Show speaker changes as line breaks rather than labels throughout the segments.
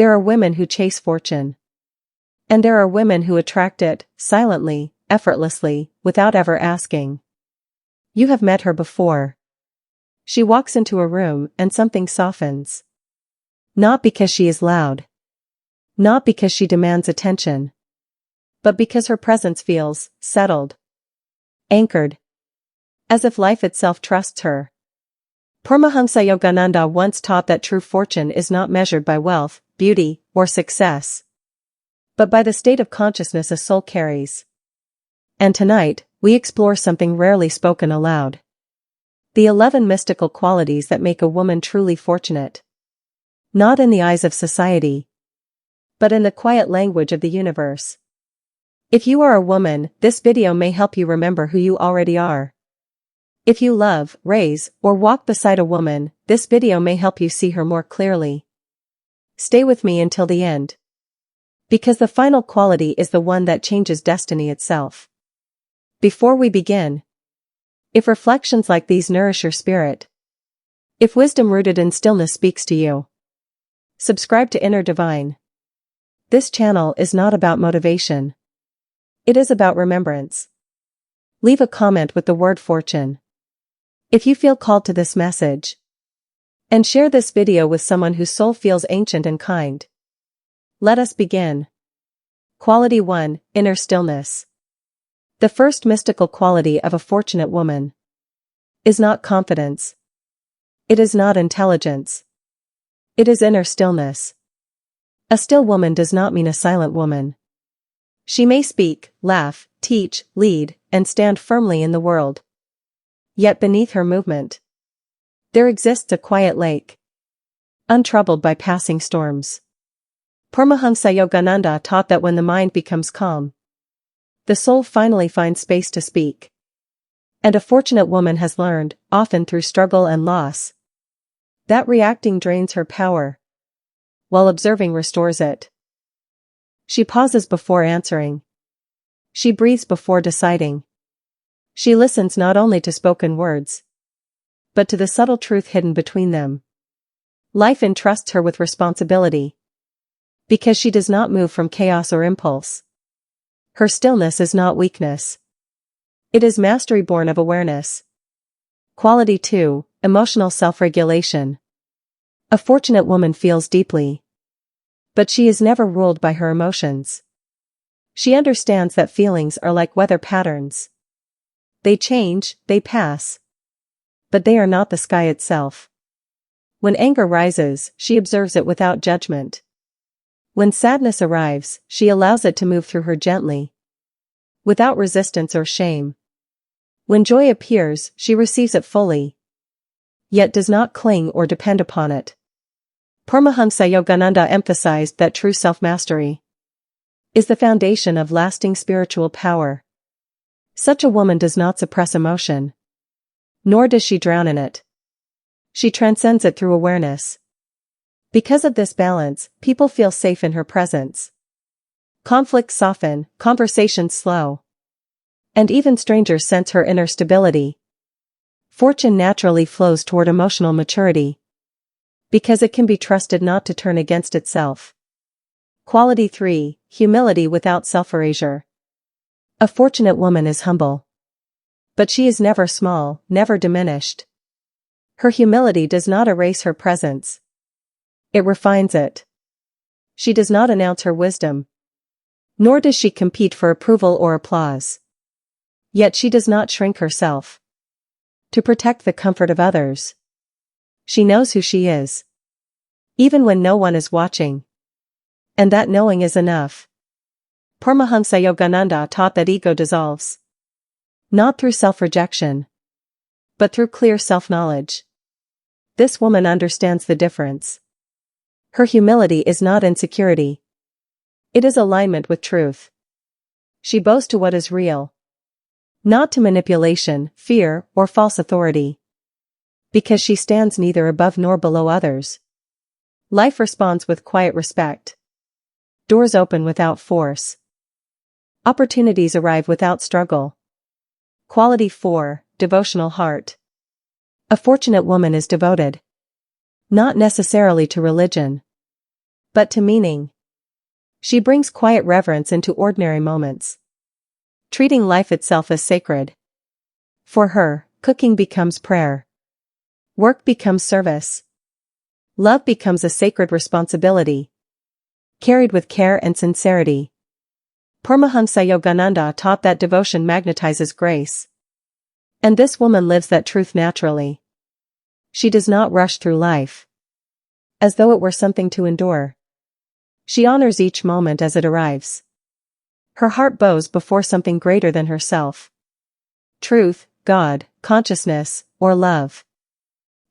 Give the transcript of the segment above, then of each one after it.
There are women who chase fortune. And there are women who attract it, silently, effortlessly, without ever asking. You have met her before. She walks into a room and something softens. Not because she is loud. Not because she demands attention. But because her presence feels settled. Anchored. As if life itself trusts her. Paramhansa Yogananda once taught that true fortune is not measured by wealth, beauty, or success, but by the state of consciousness a soul carries. And tonight, we explore something rarely spoken aloud. The 11 mystical qualities that make a woman truly fortunate. Not in the eyes of society, but in the quiet language of the universe. If you are a woman, this video may help you remember who you already are. If you love, raise, or walk beside a woman, this video may help you see her more clearly. Stay with me until the end. Because the final quality is the one that changes destiny itself. Before we begin, if reflections like these nourish your spirit, if wisdom rooted in stillness speaks to you, subscribe to Inner Divine. This channel is not about motivation. It is about remembrance. Leave a comment with the word fortune if you feel called to this message. And share this video with someone whose soul feels ancient and kind. Let us begin. Quality 1, Inner Stillness. The first mystical quality of a fortunate woman is not confidence. It is not intelligence. It is inner stillness. A still woman does not mean a silent woman. She may speak, laugh, teach, lead, and stand firmly in the world. Yet beneath her movement, there exists a quiet lake, untroubled by passing storms. Paramhansa Yogananda taught that when the mind becomes calm, the soul finally finds space to speak. And a fortunate woman has learned, often through struggle and loss, that reacting drains her power, while observing restores it. She pauses before answering. She breathes before deciding. She listens not only to spoken words, but to the subtle truth hidden between them. Life entrusts her with responsibility, because she does not move from chaos or impulse. Her stillness is not weakness. It is mastery born of awareness. Quality 2, Emotional self-regulation. A fortunate woman feels deeply, but she is never ruled by her emotions. She understands that feelings are like weather patterns. They change, they pass, but they are not the sky itself. When anger rises, she observes it without judgment. When sadness arrives, she allows it to move through her gently, without resistance or shame. When joy appears, she receives it fully, yet does not cling or depend upon it. Paramhansa Yogananda emphasized that true self-mastery is the foundation of lasting spiritual power. Such a woman does not suppress emotion, nor does she drown in it. She transcends it through awareness. Because of this balance, people feel safe in her presence. Conflicts soften, conversations slow, and even strangers sense her inner stability. Fortune naturally flows toward emotional maturity, because it can be trusted not to turn against itself. Quality 3, Humility without self-erasure. A fortunate woman is humble, but she is never small, never diminished. Her humility does not erase her presence. It refines it. She does not announce her wisdom, nor does she compete for approval or applause. Yet she does not shrink herself to protect the comfort of others. She knows who she is, even when no one is watching. And that knowing is enough. Paramhansa Yogananda taught that ego dissolves, not through self-rejection, but through clear self-knowledge. This woman understands the difference. Her humility is not insecurity. It is alignment with truth. She bows to what is real, not to manipulation, fear, or false authority. Because she stands neither above nor below others. Life responds with quiet respect. Doors open without force. Opportunities arrive without struggle. Quality 4, Devotional heart. A fortunate woman is devoted, not necessarily to religion, but to meaning. She brings quiet reverence into ordinary moments, treating life itself as sacred. For her, cooking becomes prayer. Work becomes service. Love becomes a sacred responsibility, carried with care and sincerity. Paramhansa Yogananda taught that devotion magnetizes grace. And this woman lives that truth naturally. She does not rush through life as though it were something to endure. She honors each moment as it arrives. Her heart bows before something greater than herself. Truth, God, consciousness, or love.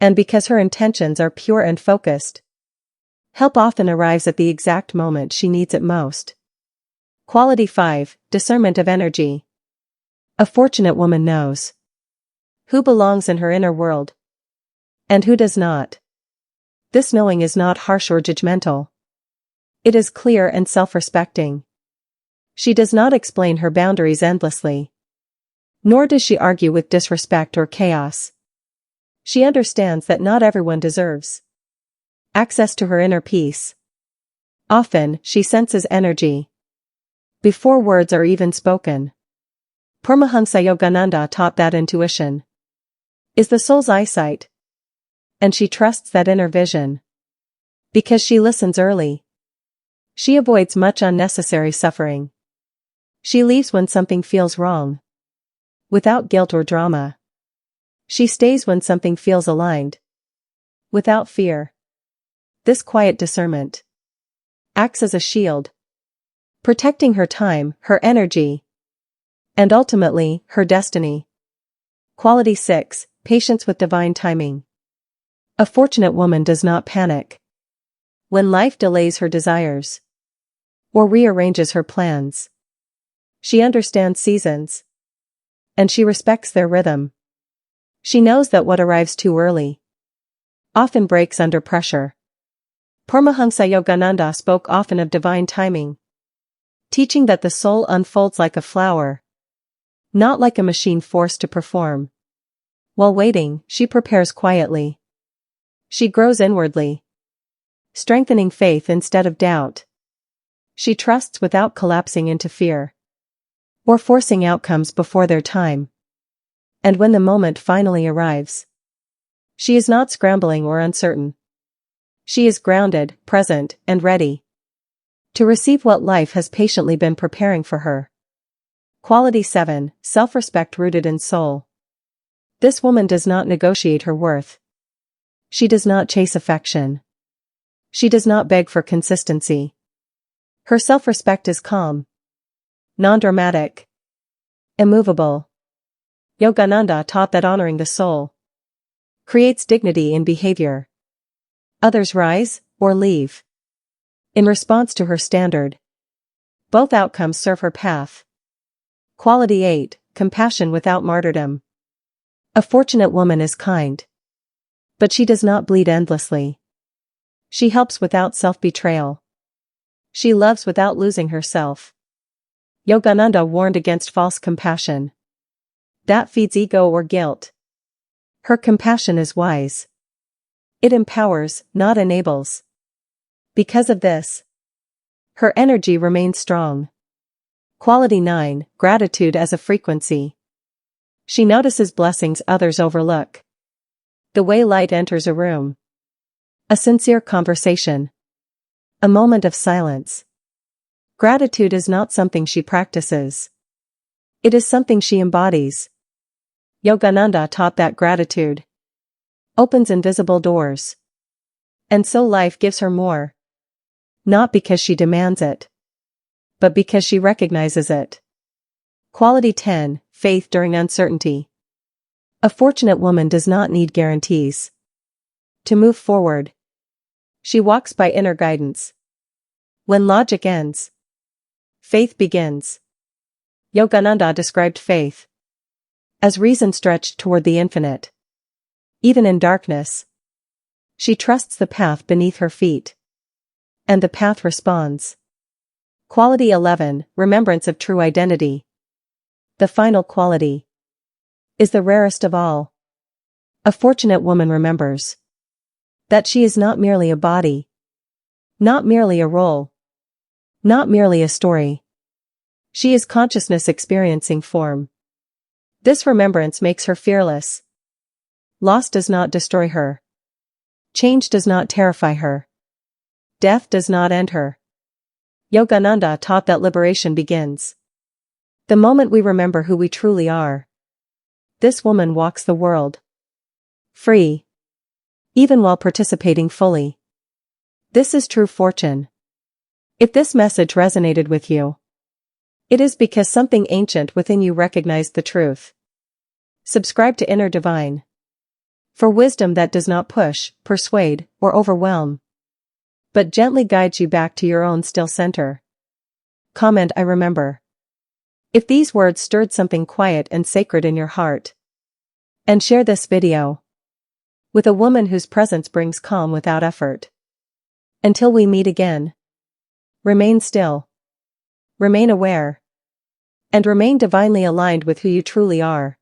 And because her intentions are pure and focused, help often arrives at the exact moment she needs it most. Quality 5, discernment of energy. A fortunate woman knows who belongs in her inner world and who does not. This knowing is not harsh or judgmental. It is clear and self-respecting. She does not explain her boundaries endlessly, nor does she argue with disrespect or chaos. She understands that not everyone deserves access to her inner peace. Often, she senses energy before words are even spoken. Paramhansa Yogananda taught that intuition is the soul's eyesight, and she trusts that inner vision. Because she listens early, she avoids much unnecessary suffering. She leaves when something feels wrong, without guilt or drama. She stays when something feels aligned, without fear. This quiet discernment acts as a shield, protecting her time, her energy, and ultimately, her destiny. Quality 6, patience with divine timing. A fortunate woman does not panic when life delays her desires or rearranges her plans. She understands seasons, and she respects their rhythm. She knows that what arrives too early often breaks under pressure. Paramhansa Yogananda spoke often of divine timing, teaching that the soul unfolds like a flower, not like a machine forced to perform. While waiting, she prepares quietly. She grows inwardly, strengthening faith instead of doubt. She trusts without collapsing into fear or forcing outcomes before their time. And when the moment finally arrives, she is not scrambling or uncertain. She is grounded, present, and ready to receive what life has patiently been preparing for her. Quality 7, self-respect rooted in soul. This woman does not negotiate her worth. She does not chase affection. She does not beg for consistency. Her self-respect is calm, non-dramatic, immovable. Yogananda taught that honoring the soul creates dignity in behavior. Others rise or leave in response to her standard. Both outcomes serve her path. Quality 8, compassion without martyrdom. A fortunate woman is kind, but she does not bleed endlessly. She helps without self-betrayal. She loves without losing herself. Yogananda warned against false compassion that feeds ego or guilt. Her compassion is wise. It empowers, not enables. Because of this, her energy remains strong. Quality 9, gratitude as a frequency. She notices blessings others overlook. The way light enters a room. A sincere conversation. A moment of silence. Gratitude is not something she practices. It is something she embodies. Yogananda taught that gratitude opens invisible doors. And so life gives her more. Not because she demands it, but because she recognizes it. Quality 10, faith during uncertainty. A fortunate woman does not need guarantees to move forward. She walks by inner guidance. When logic ends, faith begins. Yogananda described faith as reason stretched toward the infinite. Even in darkness, she trusts the path beneath her feet, and the path responds. Quality 11, remembrance of true identity. The final quality is the rarest of all. A fortunate woman remembers that she is not merely a body, Not merely a role. Not merely a story. She is consciousness experiencing form. This remembrance makes her fearless. Loss does not destroy her. Change does not terrify her. Death does not end her. Yogananda taught that liberation begins the moment we remember who we truly are. This woman walks the world free, even while participating fully. This is true fortune. If this message resonated with you, it is because something ancient within you recognized the truth. Subscribe to Inner Divine for wisdom that does not push, persuade, or overwhelm, but gently guides you back to your own still center. Comment I remember if these words stirred something quiet and sacred in your heart. And share this video with a woman whose presence brings calm without effort. Until we meet again, remain still, remain aware, and remain divinely aligned with who you truly are.